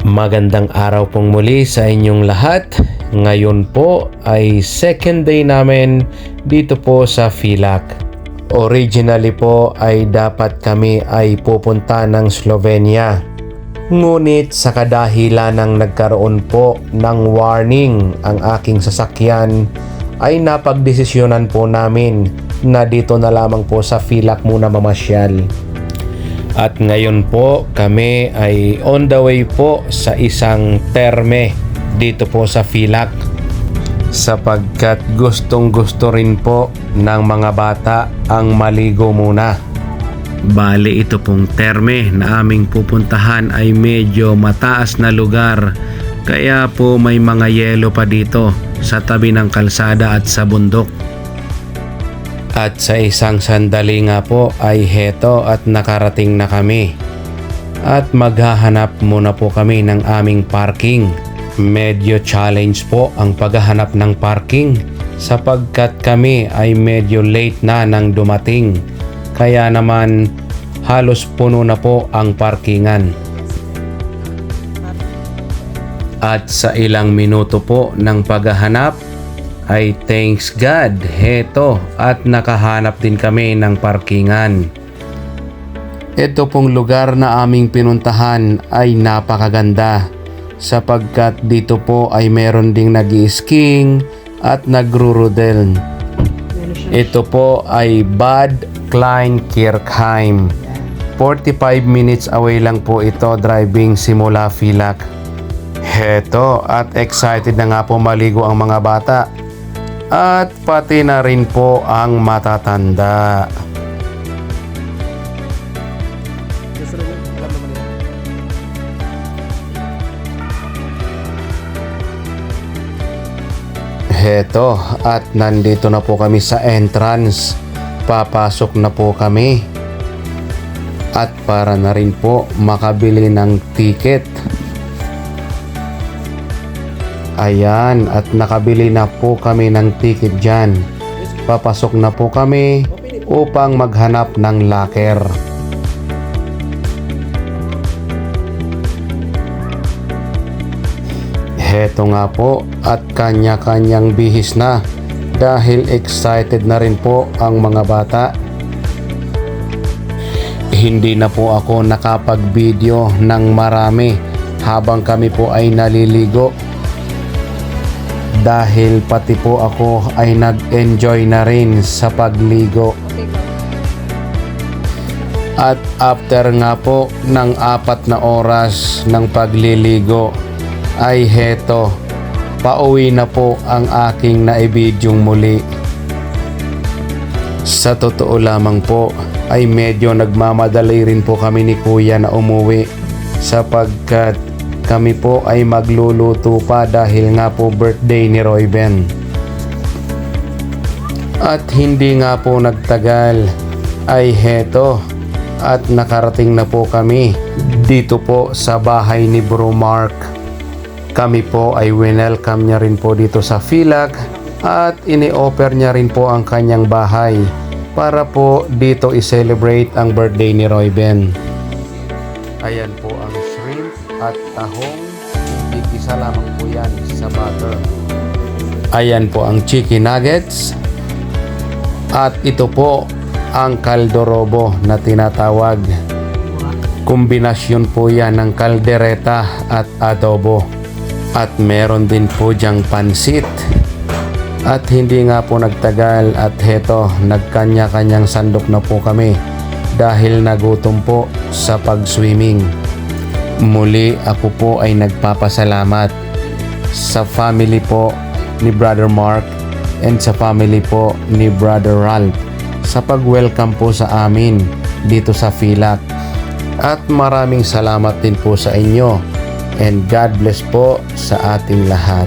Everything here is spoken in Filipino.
Magandang araw pong muli sa inyong lahat. Ngayon po ay second day namin dito po sa Filac. Originally po ay dapat kami ay pupunta ng Slovenia. Ngunit sa kadahilan ng nagkaroon po ng warning ang aking sasakyan ay napagdesisyonan po namin na dito na lamang po sa Filac muna mamasyal. At ngayon po kami ay on the way po sa isang terme dito po sa Filac, sapagkat gustong gusto rin po ng mga bata ang maligo muna. Bali ito pong terme na aming pupuntahan ay medyo mataas na lugar, kaya po may mga yelo pa dito sa tabi ng kalsada at sa bundok. At sa isang sandali nga po ay heto at nakarating na kami. At maghahanap muna po kami ng aming parking. Medyo challenge po ang paghahanap ng parking sapagkat kami ay medyo late na nang dumating. Kaya naman halos puno na po ang parkingan. At sa ilang minuto po ng paghahanap ay thanks God, heto at nakahanap din kami ng parkingan. Ito pong lugar na aming pinuntahan ay napakaganda sapagkat dito po ay meron ding nag-skiing at nagro-rodel. Ito po ay Bad Kleinkirchheim. 45 minutes away lang po ito driving simula Filac. Heto at excited na nga po maligo ang mga bata. At pati na rin po ang matatanda. Heto at nandito na po kami sa entrance. Papasok na po kami. At para na rin po makabili ng ticket. Ayan, at nakabili na po kami ng ticket dyan. Papasok na po kami upang maghanap ng locker. Heto nga po at kanya-kanyang bihis na dahil excited na rin po ang mga bata. Hindi na po ako nakapag-video ng marami habang kami po ay naliligo. Dahil pati po ako ay nag-enjoy na rin sa pagligo. At after nga po ng 4 na oras ng pagliligo ay heto, pauwi na po ang aking naibidyong muli. Sa totoo lamang po ay medyo nagmamadali rin po kami ni Kuya na umuwi sapagkat kami po ay magluluto pa dahil nga po birthday ni Royben. At hindi nga po nagtagal ay heto at nakarating na po kami dito po sa bahay ni Bro Mark. Kami po ay welcome niya rin po dito sa Filac at ini-offer niya rin po ang kanyang bahay para po dito i-celebrate ang birthday ni Royben. Ayan po ang shrimp at tahong, isa lamang po yan sa butter. Ayan po ang chicken nuggets. At ito po ang kaldorobo na tinatawag. Kombinasyon po yan ng kaldereta at adobo. At meron din po dyang pansit. At hindi nga po nagtagal at heto, nagkanya-kanyang sandok na po kami dahil nagutom po sa pag-swimming. Muli ako po ay nagpapasalamat sa family po ni Brother Mark and sa family po ni Brother Ralph sa pag-welcome po sa amin dito sa Filac. At maraming salamat din po sa inyo and God bless po sa ating lahat.